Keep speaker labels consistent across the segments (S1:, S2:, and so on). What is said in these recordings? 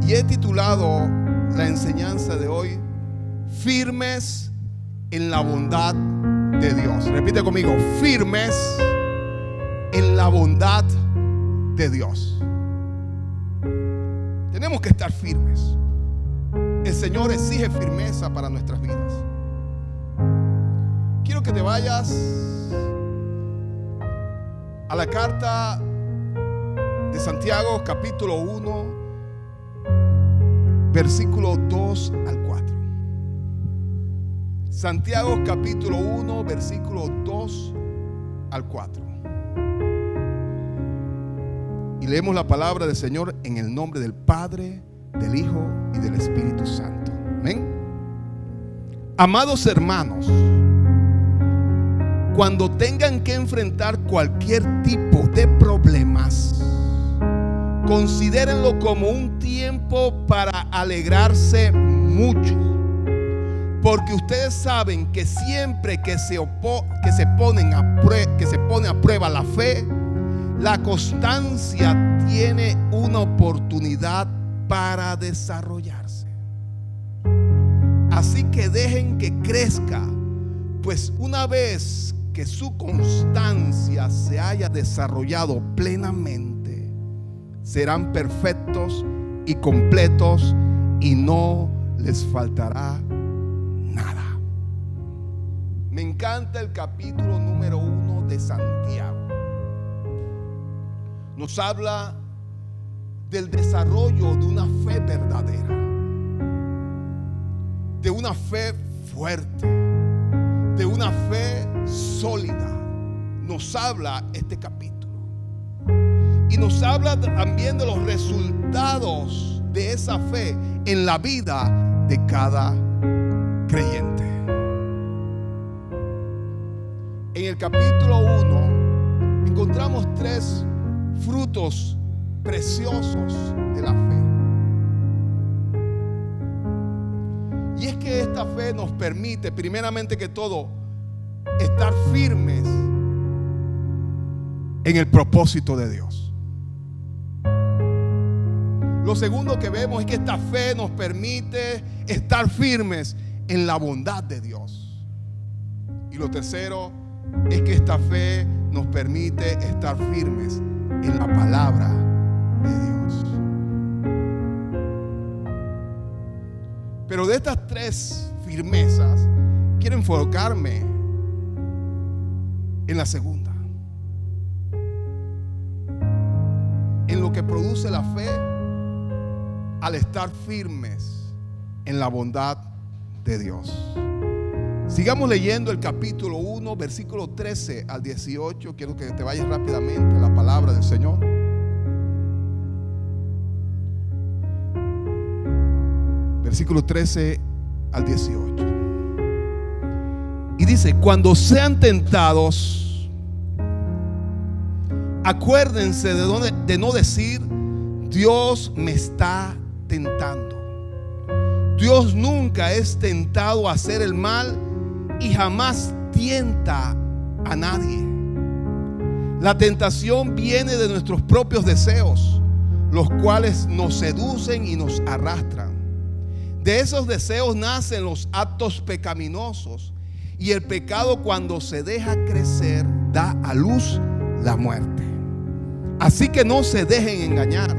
S1: Y he titulado la enseñanza de hoy: firmes en la bondad de Dios. Repite conmigo: firmes en la bondad de Dios. Tenemos que estar firmes. El Señor exige firmeza para nuestras vidas. Quiero que te vayas a la carta de Santiago, capítulo 1, versículo 2 al 4. Santiago, capítulo 1, versículo 2 al 4. Y leemos la palabra del Señor en el nombre del Padre, del Hijo y del Espíritu Santo. Amén. Amados hermanos, cuando tengan que enfrentar cualquier tipo de problemas, considérenlo como un tiempo para alegrarse mucho, porque ustedes saben que siempre que se pone a prueba la fe, la constancia tiene una oportunidad para desarrollarse. Así que dejen que crezca, pues una vez que su constancia se haya desarrollado plenamente, serán perfectos y completos y no les faltará nada. Me encanta el capítulo número 1 de Santiago. Nos habla del desarrollo de una fe verdadera, de una fe fuerte, de una fe sólida. Nos habla este capítulo. Y nos habla también de los resultados de esa fe en la vida de cada creyente. En el capítulo 1 encontramos 3 frutos preciosos de la fe. Y es que esta fe nos permite, primeramente que todo, estar firmes en el propósito de Dios. Lo segundo que vemos es que esta fe nos permite estar firmes en la bondad de Dios. Y lo tercero es que esta fe nos permite estar firmes en la palabra de Dios. Pero de estas 3 firmezas, quiero enfocarme en la segunda, en lo que produce la fe al estar firmes en la bondad de Dios. Sigamos leyendo el capítulo 1, versículo 13 al 18. Quiero que te vayas rápidamente a la palabra del Señor. Versículo 13 al 18. Y dice: cuando sean tentados, acuérdense de no decir: Dios me está tentando. Dios nunca es tentado a hacer el mal y jamás tienta a nadie. La tentación viene de nuestros propios deseos, los cuales nos seducen y nos arrastran. De esos deseos nacen los actos pecaminosos, y el pecado, cuando se deja crecer, da a luz la muerte. Así que no se dejen engañar,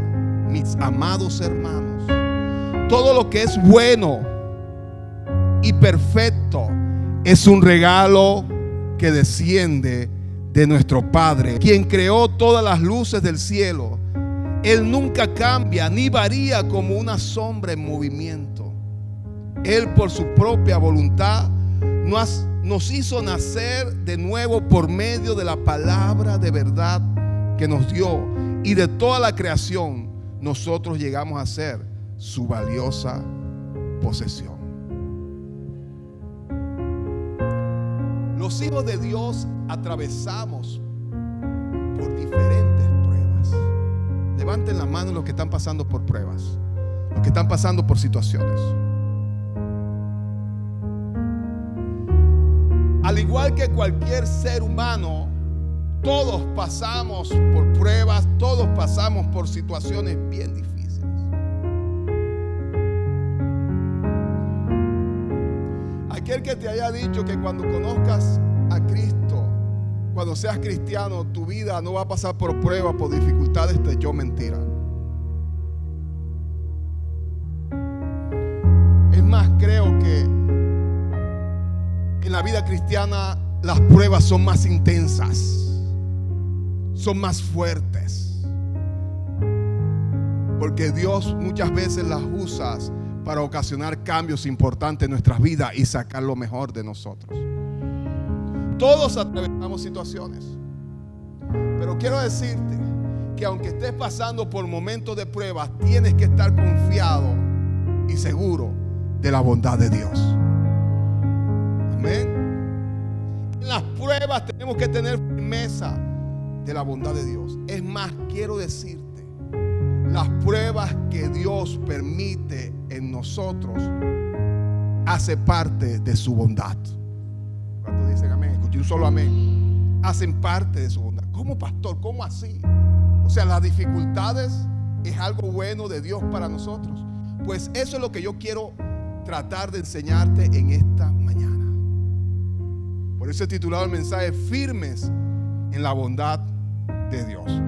S1: mis amados hermanos. Todo lo que es bueno y perfecto es un regalo que desciende de nuestro Padre, quien creó todas las luces del cielo. Él nunca cambia ni varía como una sombra en movimiento. Él, por su propia voluntad, nos hizo nacer de nuevo por medio de la palabra de verdad que nos dio, y de toda la creación nosotros llegamos a ser su valiosa posesión. Los hijos de Dios atravesamos por diferentes pruebas. Levanten la mano los que están pasando por pruebas, los que están pasando por situaciones. Al igual que cualquier ser humano, todos pasamos por pruebas, todos pasamos por situaciones bien difíciles. aquel que te haya dicho que cuando conozcas a Cristo, cuando seas cristiano, tu vida no va a pasar por pruebas, por dificultades, te echó mentira. Es más, creo que en la vida cristiana las pruebas son más intensas, son más fuertes, porque Dios muchas veces las usa para ocasionar cambios importantes en nuestras vidas y sacar lo mejor de nosotros. Todos atravesamos situaciones, pero quiero decirte que aunque estés pasando por momentos de pruebas, tienes que estar confiado y seguro de la bondad de Dios. Amén. En las pruebas tenemos que tener firmeza de la bondad de Dios. Es más, quiero decirte, las pruebas que Dios permite en nosotros hace parte de su bondad. ¿Cuántos dicen amén? Escuché un solo amén. Hacen parte de su bondad. ¿Cómo, pastor? ¿Cómo así? O sea, las dificultades es algo bueno de Dios para nosotros. Pues eso es lo que yo quiero tratar de enseñarte en esta mañana. Por eso he titulado el mensaje Firmes en la bondad de Dios.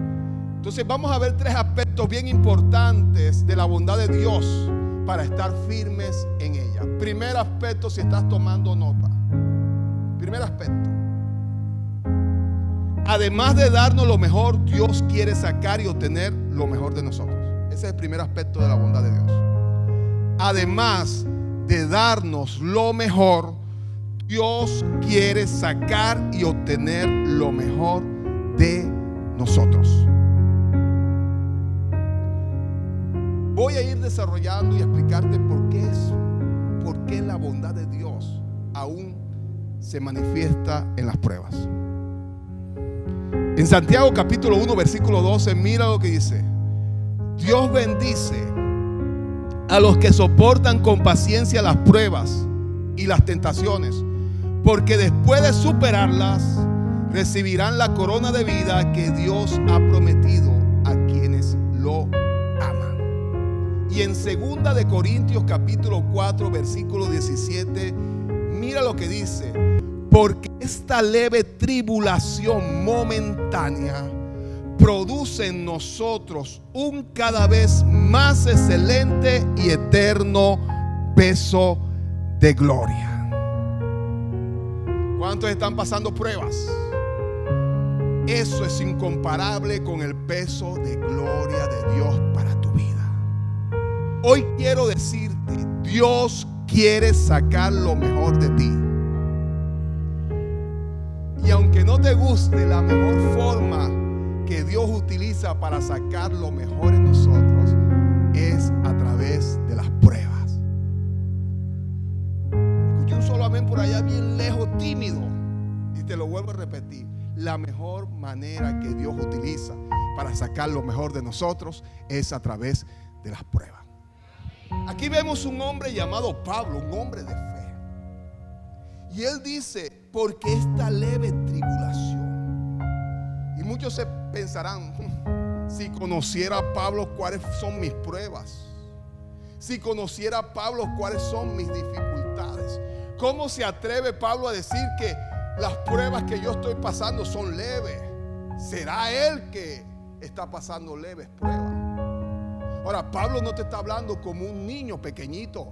S1: Entonces vamos a ver 3 aspectos bien importantes de la bondad de Dios para estar firmes en ella. Primer aspecto, si estás tomando nota. Primer aspecto. Además de darnos lo mejor, Dios quiere sacar y obtener lo mejor de nosotros. Ese es el primer aspecto de la bondad de Dios. Además de darnos lo mejor, Dios quiere sacar y obtener lo mejor de nosotros. Voy a ir desarrollando y explicarte por qué la bondad de Dios aún se manifiesta en las pruebas. En Santiago capítulo 1 versículo 12, mira lo que dice: Dios bendice a los que soportan con paciencia las pruebas y las tentaciones, porque después de superarlas recibirán la corona de vida que Dios ha prometido a quienes lo aman. Y en 2 de Corintios capítulo 4 versículo 17, mira lo que dice: porque esta leve tribulación momentánea produce en nosotros un cada vez más excelente y eterno peso de gloria. ¿Cuántos están pasando pruebas? Eso es incomparable con el peso de gloria de Dios para tu vida. Hoy quiero decirte, Dios quiere sacar lo mejor de ti. Y aunque no te guste, la mejor forma que Dios utiliza para sacar lo mejor en nosotros es a través de las pruebas. Escuché un solo amén por allá bien lejos, tímido. Y te lo vuelvo a repetir. La mejor manera que Dios utiliza para sacar lo mejor de nosotros es a través de las pruebas. Aquí vemos un hombre llamado Pablo, un hombre de fe. Y él dice, porque esta leve tribulación. Y muchos se pensarán, si conociera a Pablo cuáles son mis pruebas, si conociera a Pablo cuáles son mis dificultades, ¿cómo se atreve Pablo a decir que las pruebas que yo estoy pasando son leves? ¿Será él que está pasando leves pruebas? Ahora, Pablo no te está hablando como un niño pequeñito,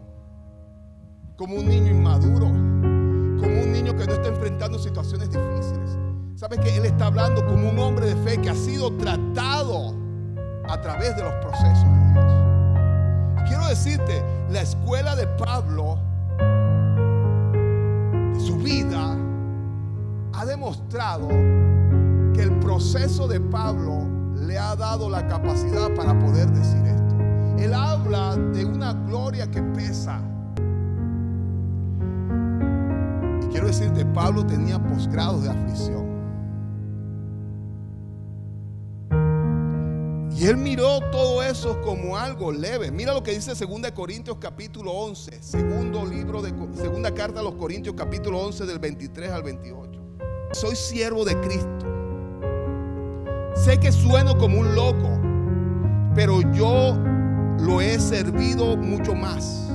S1: como un niño inmaduro, como un niño que no está enfrentando situaciones difíciles. ¿Sabes que él está hablando como un hombre de fe que ha sido tratado a través de los procesos de Dios? Y quiero decirte, la escuela de Pablo, de su vida, ha demostrado que el proceso de Pablo le ha dado la capacidad para poder decir esto. Él habla de una gloria que pesa. Y quiero decirte, Pablo tenía posgrados de aflicción. Y él miró todo eso como algo leve. Mira lo que dice 2 Corintios capítulo 11, segunda carta a los Corintios capítulo 11 del 23 al 28. Soy siervo de Cristo. Sé que sueno como un loco, pero yo lo he servido mucho más.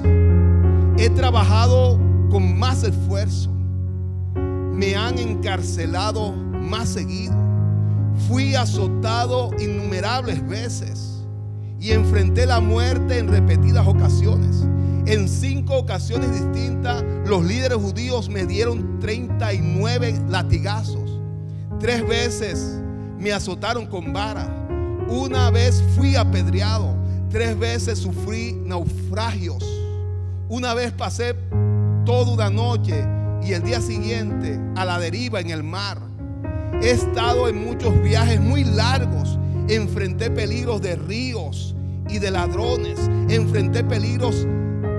S1: He trabajado con más esfuerzo. Me han encarcelado más seguido. Fui azotado innumerables veces y enfrenté la muerte en repetidas ocasiones. En 5 ocasiones distintas, los líderes judíos me dieron 39 latigazos. 3 veces me azotaron con vara. 1 vez fui apedreado. 3 veces sufrí naufragios. 1 vez pasé toda una noche y el día siguiente a la deriva en el mar. He estado en muchos viajes muy largos. Enfrenté peligros de ríos y de ladrones. Enfrenté peligros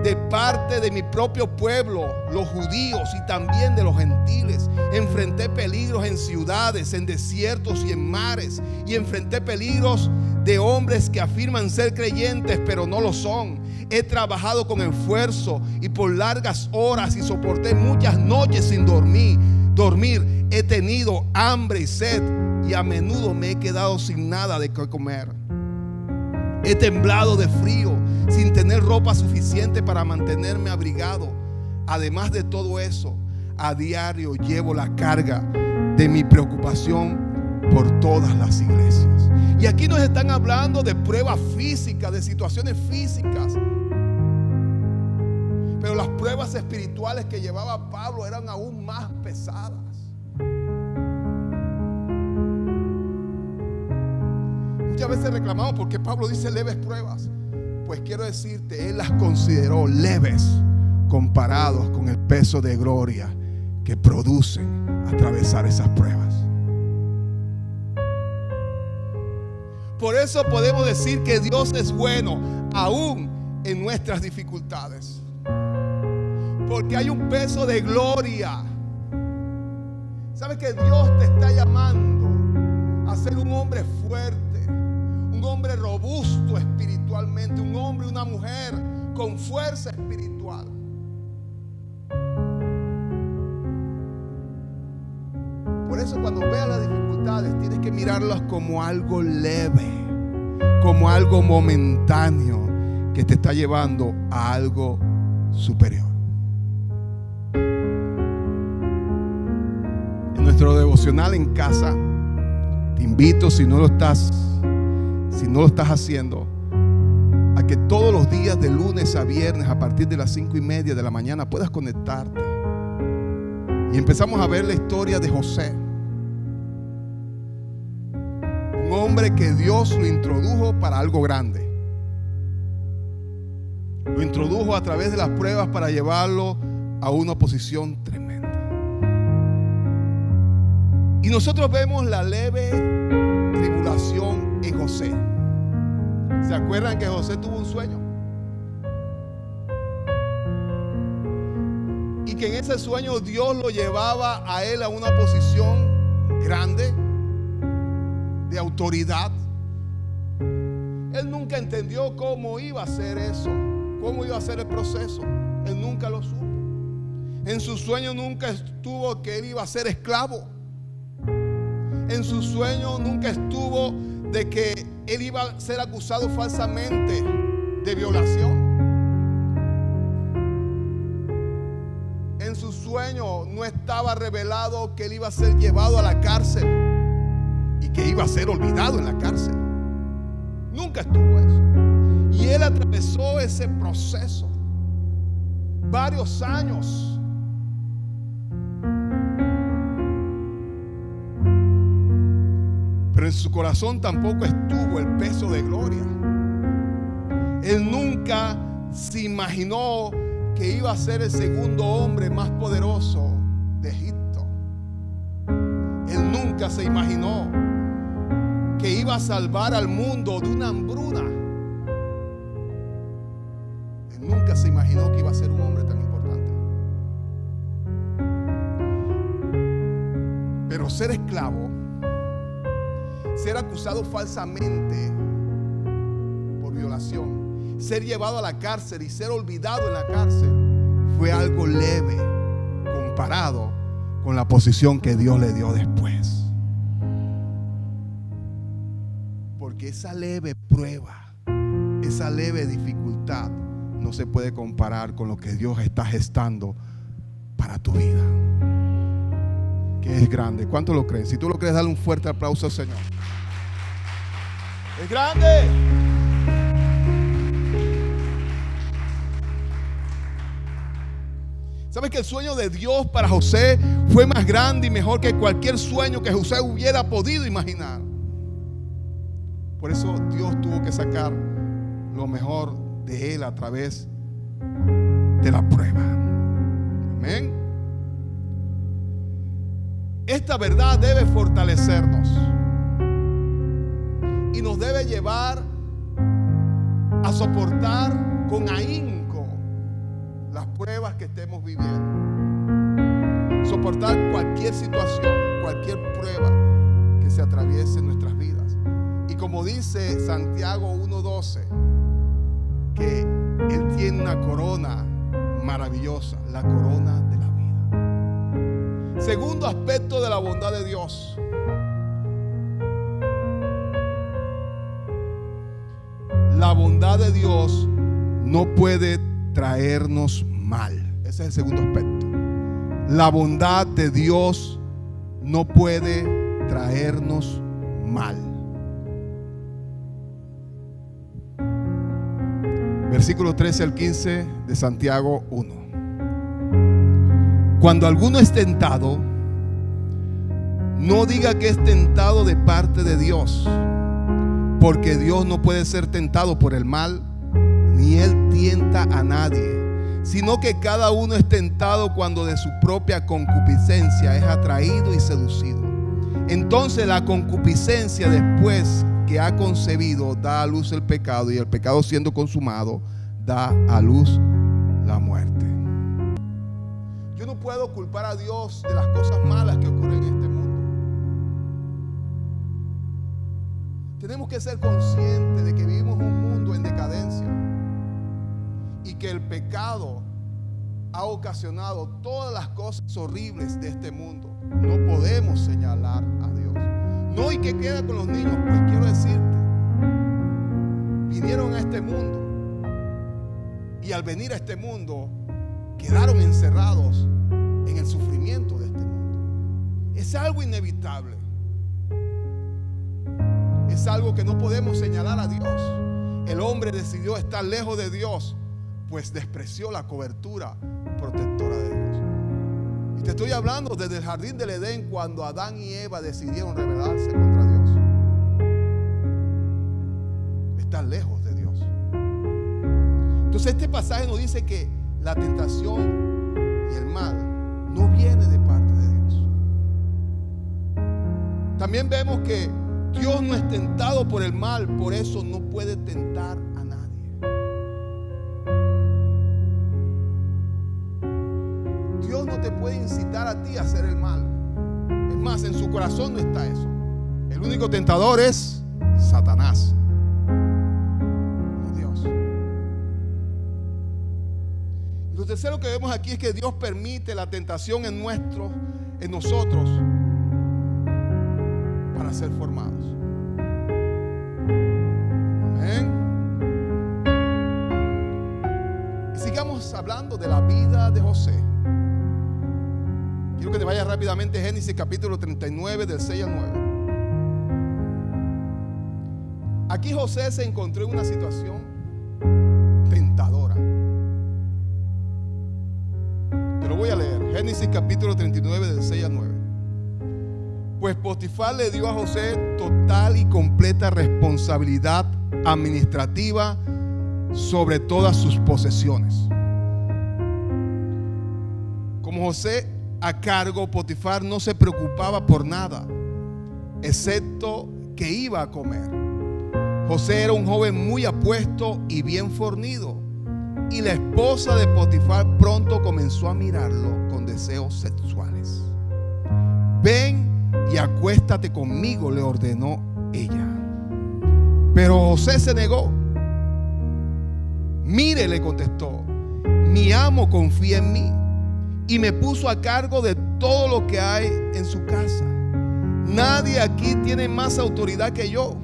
S1: de parte de mi propio pueblo, los judíos, y también de los gentiles. Enfrenté peligros en ciudades, en desiertos y en mares. Y enfrenté peligros de hombres que afirman ser creyentes pero no lo son. He trabajado con esfuerzo y por largas horas y soporté muchas noches sin dormir. He tenido hambre y sed y a menudo me he quedado sin nada de qué comer. He temblado de frío sin tener ropa suficiente para mantenerme abrigado. Además de todo eso, a diario llevo la carga de mi preocupación por todas las iglesias. Y aquí nos están hablando de pruebas físicas, de situaciones físicas. Pero las pruebas espirituales que llevaba Pablo eran aún más pesadas. Muchas veces reclamamos porque Pablo dice leves pruebas. Pues quiero decirte, él las consideró leves comparados con el peso de gloria que producen atravesar esas pruebas. Por eso podemos decir que Dios es bueno aún en nuestras dificultades. Porque hay un peso de gloria. ¿Sabes que Dios te está llamando a ser un hombre fuerte, un hombre robusto espiritualmente, un hombre y una mujer con fuerza espiritual? Por eso cuando veas las dificultades tienes que mirarlas como algo leve, como algo momentáneo que te está llevando a algo superior. En nuestro devocional en casa te invito, si no lo estás haciendo, a que todos los días de lunes a viernes a partir de las 5:30 de la mañana puedas conectarte. Y empezamos a ver la historia de José, un hombre que Dios lo introdujo para algo grande. Lo introdujo a través de las pruebas para llevarlo a una posición tremenda. Y nosotros vemos la leve tribulación en José. ¿Se acuerdan que José tuvo un sueño? Y que en ese sueño Dios lo llevaba a él a una posición grande, de autoridad. Él nunca entendió cómo iba a ser eso, cómo iba a ser el proceso. Él nunca lo supo. En su sueño nunca estuvo que él iba a ser esclavo. En su sueño nunca estuvo de que él iba a ser acusado falsamente de violación. En su sueño no estaba revelado que él iba a ser llevado a la cárcel y que iba a ser olvidado en la cárcel. Nunca estuvo eso. Y él atravesó ese proceso varios años. Pero en su corazón tampoco estuvo el peso de gloria. Él nunca se imaginó que iba a ser el segundo hombre más poderoso de Egipto. Él nunca se imaginó que iba a salvar al mundo de una hambruna. Él nunca se imaginó que iba a ser un hombre tan importante. Pero ser esclavo, ser acusado falsamente por violación, ser llevado a la cárcel y ser olvidado en la cárcel fue algo leve comparado con la posición que Dios le dio después. Porque esa leve prueba, esa leve dificultad no se puede comparar con lo que Dios está gestando para tu vida, que es grande. ¿Cuánto lo creen? Si tú lo crees, dale un fuerte aplauso al Señor. Es grande. ¿Sabes que el sueño de Dios para José fue más grande y mejor que cualquier sueño que José hubiera podido imaginar? Por eso Dios tuvo que sacar lo mejor de él a través de la prueba. Amén. Esta verdad debe fortalecernos y nos debe llevar a soportar con ahínco las pruebas que estemos viviendo. Soportar cualquier situación, cualquier prueba que se atraviese en nuestras vidas. Y como dice Santiago 1:12, que Él tiene una corona maravillosa, la corona de la vida. Segundo aspecto de la bondad de Dios. La bondad de Dios no puede traernos mal. Ese es el segundo aspecto. La bondad de Dios no puede traernos mal. Versículo 13 al 15 de Santiago 1. Cuando alguno es tentado, no diga que es tentado de parte de Dios, porque Dios no puede ser tentado por el mal, ni Él tienta a nadie, sino que cada uno es tentado cuando de su propia concupiscencia es atraído y seducido. Entonces la concupiscencia, después que ha concebido, da a luz el pecado, y el pecado, siendo consumado, da a luz la muerte. Yo no puedo culpar a Dios de las cosas malas que ocurren en este mundo. Tenemos que ser conscientes de que vivimos un mundo en decadencia y que el pecado ha ocasionado todas las cosas horribles de este mundo. No podemos señalar a Dios. No, ¿y qué queda con los niños? Pues quiero decirte, vinieron a este mundo y al venir a este mundo quedaron encerrados en el sufrimiento de este mundo. Es algo inevitable. Es algo que no podemos señalar a Dios. El hombre decidió estar lejos de Dios, pues despreció la cobertura protectora de Dios. Y te estoy hablando desde el jardín del Edén, cuando Adán y Eva decidieron rebelarse contra Dios. Estar lejos de Dios. Entonces este pasaje nos dice que la tentación y el mal no viene de parte de Dios. También vemos que Dios no es tentado por el mal, por eso no puede tentar a nadie. Dios no te puede incitar a ti a hacer el mal. Es más, en su corazón no está eso. El único tentador es Satanás, no Dios. Y lo tercero que vemos aquí es que Dios permite la tentación en nosotros para ser formados. Amén. Y sigamos hablando de la vida de José. Quiero que te vayas rápidamente a Génesis capítulo 39 del 6 al 9. Aquí José se encontró en una situación tentadora. Te lo voy a leer. Génesis capítulo 39 del 6 al 9. Pues Potifar le dio a José total y completa responsabilidad administrativa sobre todas sus posesiones. Como José a cargo, Potifar no se preocupaba por nada, excepto que iba a comer. José era un joven muy apuesto y bien fornido, y la esposa de Potifar pronto comenzó a mirarlo con deseos sexuales. Ven y acuéstate conmigo, le ordenó ella. Pero José se negó. Mire, le contestó, mi amo confía en mí y me puso a cargo de todo lo que hay en su casa. Nadie aquí tiene más autoridad que yo.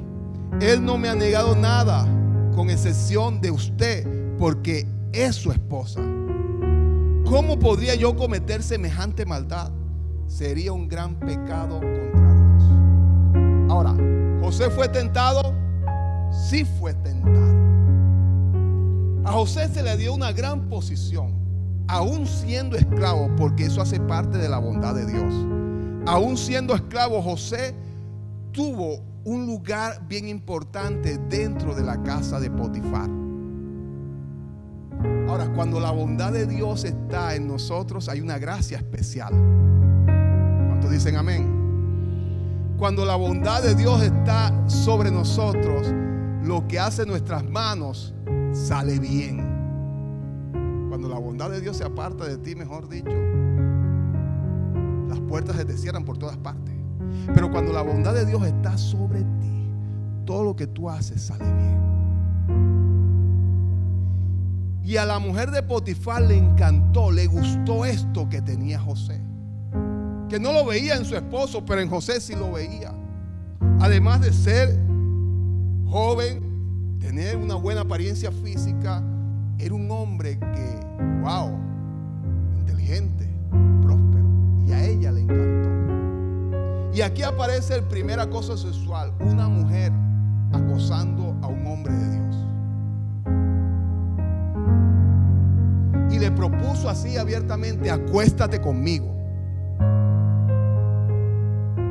S1: Él no me ha negado nada, con excepción de usted, porque es su esposa. ¿Cómo podría yo cometer semejante maldad? Sería un gran pecado contra Dios. Ahora, ¿José fue tentado? Sí fue tentado. A José se le dio una gran posición, aún siendo esclavo, porque eso hace parte de la bondad de Dios. Aún siendo esclavo, José tuvo un lugar bien importante dentro de la casa de Potifar. Ahora, cuando la bondad de Dios está en nosotros, hay una gracia especial. ¿Cuántos dicen amén? Cuando la bondad de Dios está sobre nosotros, lo que hace nuestras manos sale bien. Cuando la bondad de Dios se aparta de ti, mejor dicho, las puertas se te cierran por todas partes. Pero cuando la bondad de Dios está sobre ti, todo lo que tú haces sale bien. Y a la mujer de Potifar le encantó, le gustó esto que tenía José, que no lo veía en su esposo, pero en José sí lo veía. Además de ser joven, tener una buena apariencia física, era un hombre que, wow, inteligente, próspero, y a ella le encantó. Y aquí aparece el primer acoso sexual, una mujer acosando a un hombre de Dios. Y le propuso así abiertamente: acuéstate conmigo.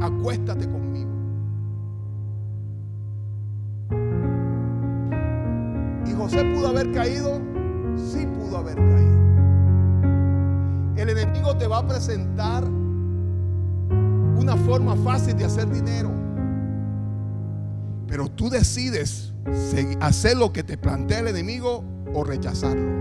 S1: Acuéstate conmigo. ¿Y José pudo haber caído? Sí pudo haber caído. El enemigo te va a presentar una forma fácil de hacer dinero, pero tú decides hacer lo que te plantea el enemigo o rechazarlo.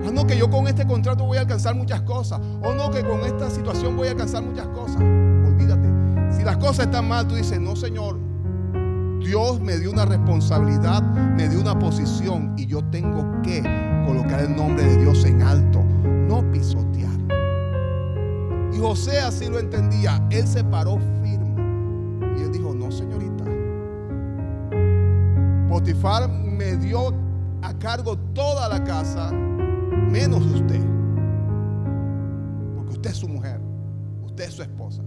S1: Ah, no, que yo con este contrato voy a alcanzar muchas cosas. O no, que con esta situación voy a alcanzar muchas cosas. Olvídate. Si las cosas están mal, tú dices: no, Señor, Dios me dio una responsabilidad, me dio una posición, y yo tengo que colocar el nombre de Dios en alto, no pisotear. Y José así lo entendía. Él se paró firme y él dijo: no, señorita, Potifar me dio a cargo toda la casa, menos usted, porque usted es su mujer, usted es su esposa.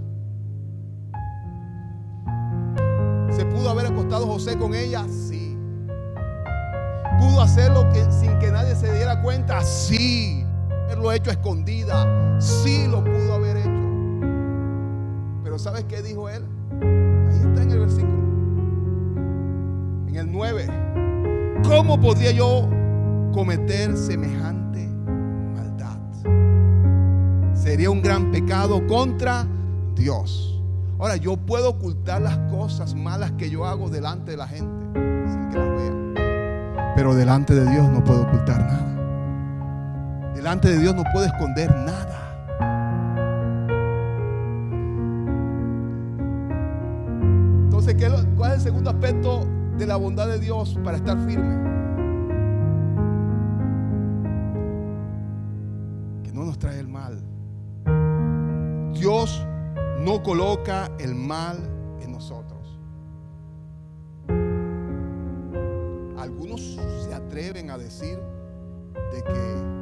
S1: ¿Se pudo haber acostado José con ella? Sí. ¿Pudo hacerlo sin que nadie se diera cuenta? Sí. Haberlo hecho a escondida, sí lo pudo haber hecho. Pero ¿sabes qué dijo él? Ahí está en el versículo, en el 9. ¿Cómo podría yo cometer semejante maldad? Sería un gran pecado contra Dios. Ahora, yo puedo ocultar las cosas malas que yo hago delante de la gente sin que las vean, pero delante de Dios no puedo ocultar nada. Delante de Dios no puedo esconder nada. Entonces, ¿cuál es el segundo aspecto de la bondad de Dios para estar firme? Que no nos trae el mal. Dios no coloca el mal en nosotros. Algunos se atreven a decir de que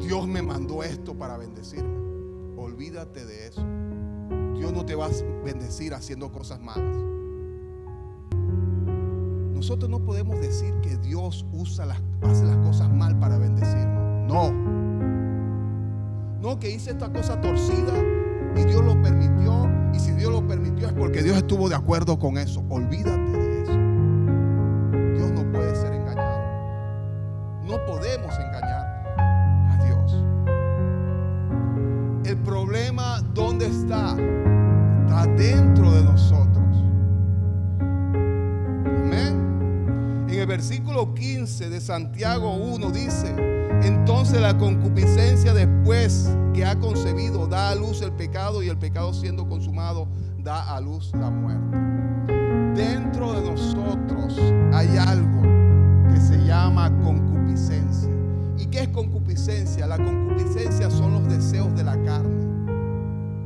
S1: Dios me mandó esto para bendecirme. Olvídate de eso. Dios no te va a bendecir haciendo cosas malas. Nosotros no podemos decir que Dios hace las cosas mal para bendecirnos. No. No, que hice esta cosa torcida y Dios lo permitió. Y si Dios lo permitió es porque Dios estuvo de acuerdo con eso. Olvídate de eso. Dios no puede ser engañado. No podemos engañar a Dios. El problema, ¿dónde está? Está dentro de nosotros. Amén. En el versículo 15 de Santiago 1 dice: entonces la concupiscencia, después que ha concebido, da a luz el pecado, y el pecado, siendo consumado, da a luz la muerte. Dentro de nosotros hay algo que se llama concupiscencia. ¿Y qué es concupiscencia? La concupiscencia son los deseos de la carne.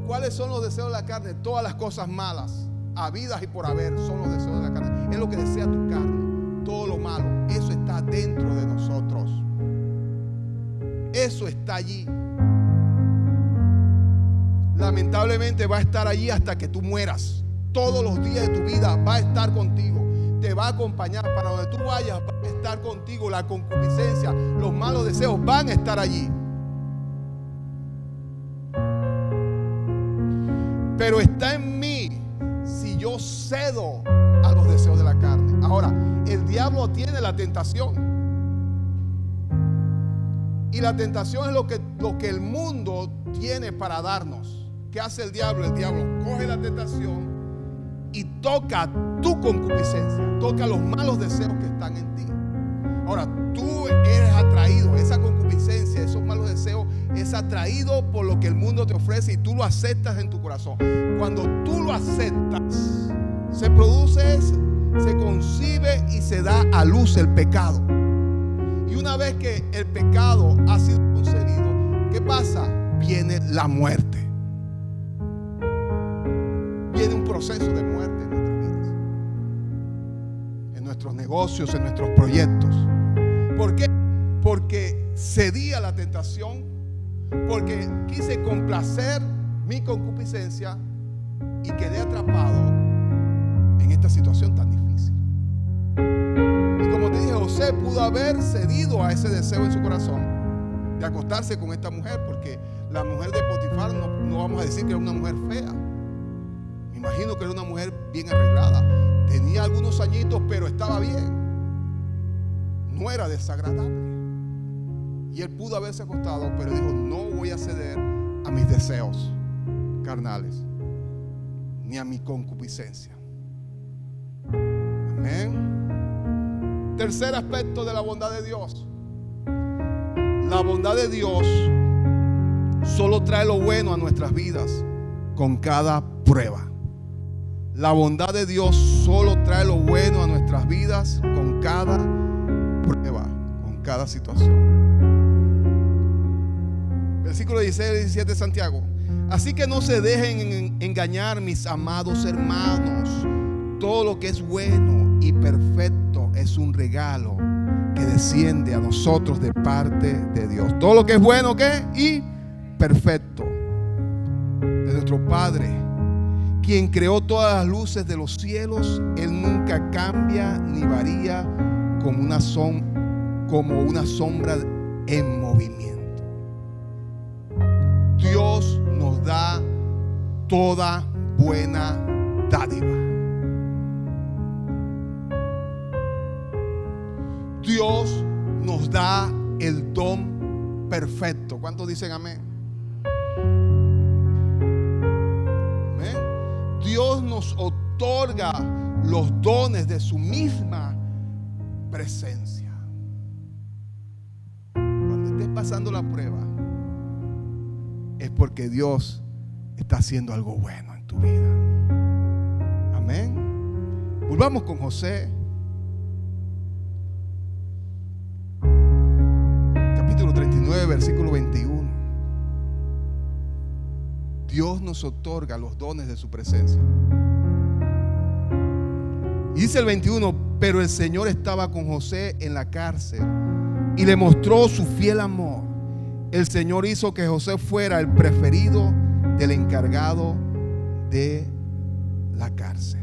S1: ¿Cuáles son los deseos de la carne? Todas las cosas malas, habidas y por haber, son los deseos de la carne. Es lo que desea tu carne. Todo lo malo, eso está dentro de nosotros. eso está allí. Lamentablemente va a estar allí hasta que tú mueras. Todos los días de tu vida va a estar contigo. Te va a acompañar. Para donde tú vayas va a estar contigo. La concupiscencia, los malos deseos van a estar allí. Pero está en mí si yo cedo a los deseos de la carne. Ahora, el diablo tiene la tentación. Y la tentación es lo que el mundo tiene para darnos. ¿Qué hace el diablo? El diablo coge la tentación y toca tu concupiscencia, toca los malos deseos que están en ti. Ahora, tú eres atraído, esa concupiscencia, esos malos deseos, es atraído por lo que el mundo te ofrece y tú lo aceptas en tu corazón. Cuando tú lo aceptas, se produce eso, se concibe y se da a luz el pecado. Y una vez que el pecado ha sido concebido, ¿qué pasa? Viene la muerte. Viene un proceso de muerte en nuestras vidas, en nuestros negocios, en nuestros proyectos. ¿Por qué? Porque cedí a la tentación, porque quise complacer mi concupiscencia y quedé atrapado en esta situación tan difícil. Y como te dije, José pudo haber cedido a ese deseo en su corazón de acostarse con esta mujer, porque la mujer de Potifar no vamos a decir que era una mujer fea. Me imagino que era una mujer bien arreglada. Tenía algunos añitos, pero estaba bien. No era desagradable. Y él pudo haberse acostado, pero dijo: no voy a ceder a mis deseos carnales, ni a mi concupiscencia. Amén. Tercer aspecto de la bondad de Dios. La bondad de Dios solo trae lo bueno a nuestras vidas con cada prueba. La bondad de Dios solo trae lo bueno a nuestras vidas con cada prueba, con cada situación. Versículo 16 y 17 de Santiago. Así que no se dejen engañar, mis amados hermanos. Todo lo que es bueno y perfecto es un regalo que desciende a nosotros de parte de Dios. Todo lo que es bueno, ¿qué? Y perfecto, de nuestro Padre, quien creó todas las luces de los cielos. Él nunca cambia ni varía como una sombra en movimiento. Dios nos da toda buena dádiva. Dios nos da el don perfecto. ¿Cuántos dicen amén? Amén. Dios nos otorga los dones de su misma presencia. Cuando estés pasando la prueba, es porque Dios está haciendo algo bueno en tu vida. Amén. Volvamos con José. Capítulo 39, versículo 21. Dios nos otorga los dones de su presencia. Y dice el 21: pero el Señor estaba con José en la cárcel y le mostró su fiel amor. El Señor hizo que José fuera el preferido del encargado de la cárcel.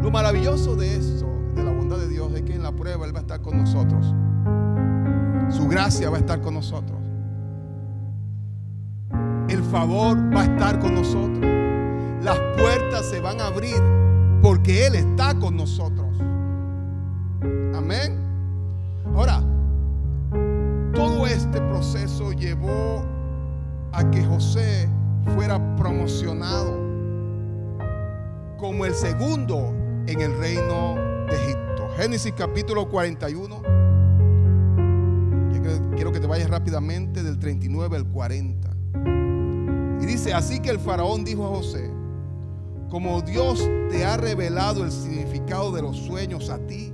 S1: Lo maravilloso de esto, de la bondad de Dios, es que en la prueba Él va a estar con nosotros. Su gracia va a estar con nosotros. El favor va a estar con nosotros. Las puertas se van a abrir porque Él está con nosotros. Amén. Ahora, todo este proceso llevó a que José fuera promocionado como el segundo en el reino de Egipto. Génesis capítulo 41. Quiero que te vayas rápidamente del 39 al 40. Y dice: así que el faraón dijo a José: como Dios te ha revelado el significado de los sueños a ti,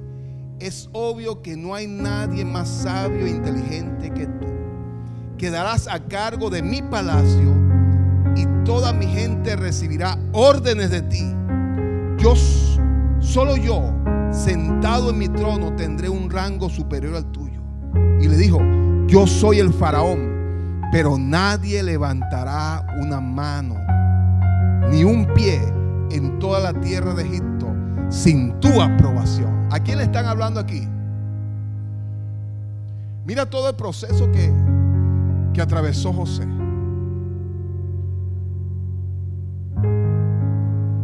S1: es obvio que no hay nadie más sabio e inteligente que tú. Quedarás a cargo de mi palacio y toda mi gente recibirá órdenes de ti. Solo yo, sentado en mi trono, tendré un rango superior al tuyo. y le dijo: yo soy el faraón, pero nadie levantará una mano ni un pie en toda la tierra de Egipto sin tu aprobación. ¿A quién le están hablando aquí? Mira todo el proceso que atravesó José.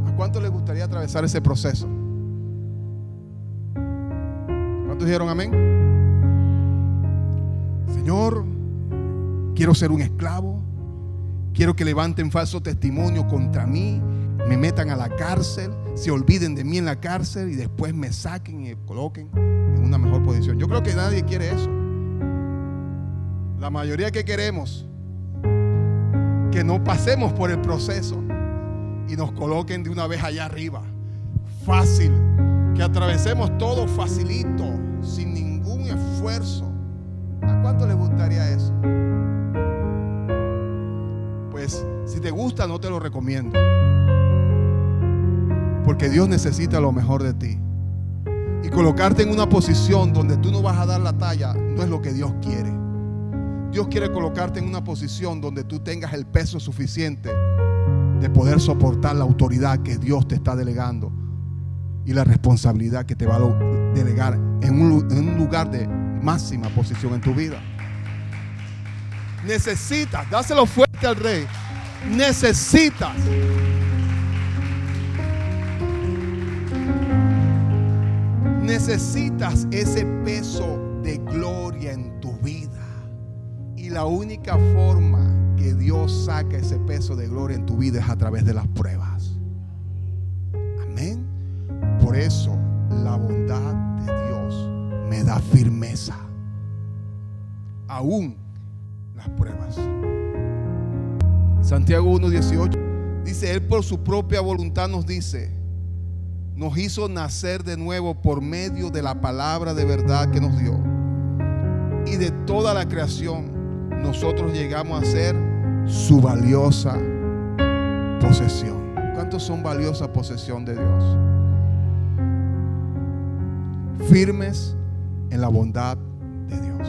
S1: ¿A cuánto le gustaría atravesar ese proceso? ¿Cuántos dijeron amén? Señor, quiero ser un esclavo. Quiero que levanten falso testimonio contra mí, me metan a la cárcel, se olviden de mí en la cárcel y después me saquen y me coloquen en una mejor posición. Yo creo que nadie quiere eso. La mayoría que queremos que no pasemos por el proceso y nos coloquen de una vez allá arriba. Fácil, que atravesemos todo facilito, sin ningún esfuerzo. ¿A cuánto les gustaría eso? Pues si te gusta, no te lo recomiendo, porque Dios necesita lo mejor de ti. Y colocarte en una posición donde tú no vas a dar la talla no es lo que Dios quiere. Dios quiere colocarte en una posición donde tú tengas el peso suficiente de poder soportar la autoridad que Dios te está delegando y la responsabilidad que te va a delegar en un lugar de máxima posición en tu vida. Necesitas, dáselo fuerte al Rey. Necesitas ese peso de gloria en tu vida. Y la única forma que Dios saca ese peso de gloria en tu vida es a través de las pruebas. Amén. Por eso la bondad de Dios me da firmeza, aún las pruebas. Santiago 1:18 dice: Él por su propia voluntad nos hizo nacer de nuevo por medio de la palabra de verdad que nos dio. Y de toda la creación nosotros llegamos a ser su valiosa posesión. ¿Cuántos son valiosa posesión de Dios? Firmes en la bondad de Dios.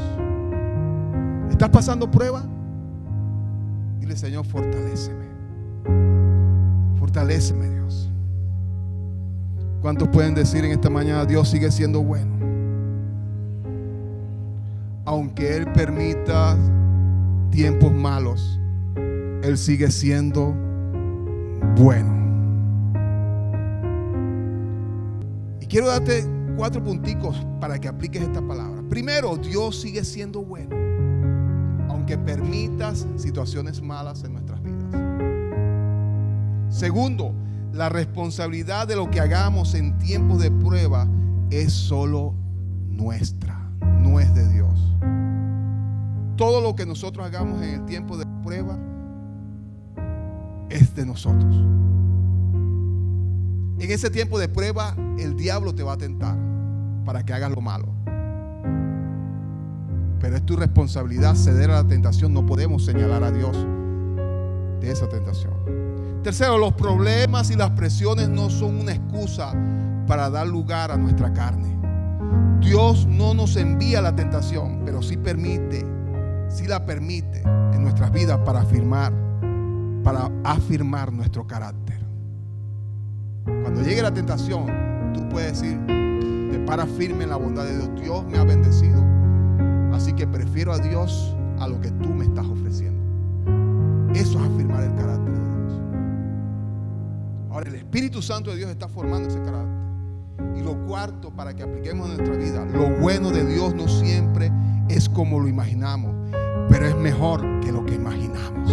S1: ¿Estás pasando prueba? Dile: Señor, fortaléceme. Fortaléceme, Dios. ¿Cuántos pueden decir en esta mañana: Dios sigue siendo bueno? Aunque Él permita tiempos malos, Él sigue siendo bueno. Y quiero darte 4 punticos para que apliques esta palabra. Primero, Dios sigue siendo bueno, aunque permitas situaciones malas en nuestras vidas. Segundo, la responsabilidad de lo que hagamos en tiempos de prueba es solo nuestra, no es de Dios. Todo lo que nosotros hagamos en el tiempo de prueba es de nosotros. En ese tiempo de prueba, el diablo te va a tentar para que hagas lo malo. Pero es tu responsabilidad ceder a la tentación. No podemos señalar a Dios de esa tentación. Tercero, los problemas y las presiones no son una excusa para dar lugar a nuestra carne. Dios no nos envía la tentación, pero sí la permite en nuestras vidas para afirmar nuestro carácter. Cuando llegue la tentación, tú puedes decir: te paras firme en la bondad de Dios. Dios me ha bendecido, así que prefiero a Dios a lo que tú me estás ofreciendo. Eso es afirmar el carácter de Dios. Ahora, el Espíritu Santo de Dios está formando ese carácter. Y lo cuarto, para que apliquemos en nuestra vida: lo bueno de Dios no siempre es como lo imaginamos, pero es mejor que lo que imaginamos.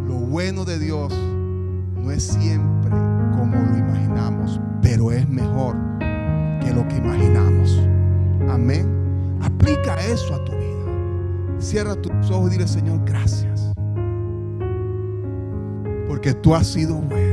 S1: Lo bueno de Dios no es siempre como lo imaginamos, pero es mejor que lo que imaginamos. Amén. Aplica eso a tu vida. Cierra tus ojos y dile: Señor, gracias, porque tú has sido bueno.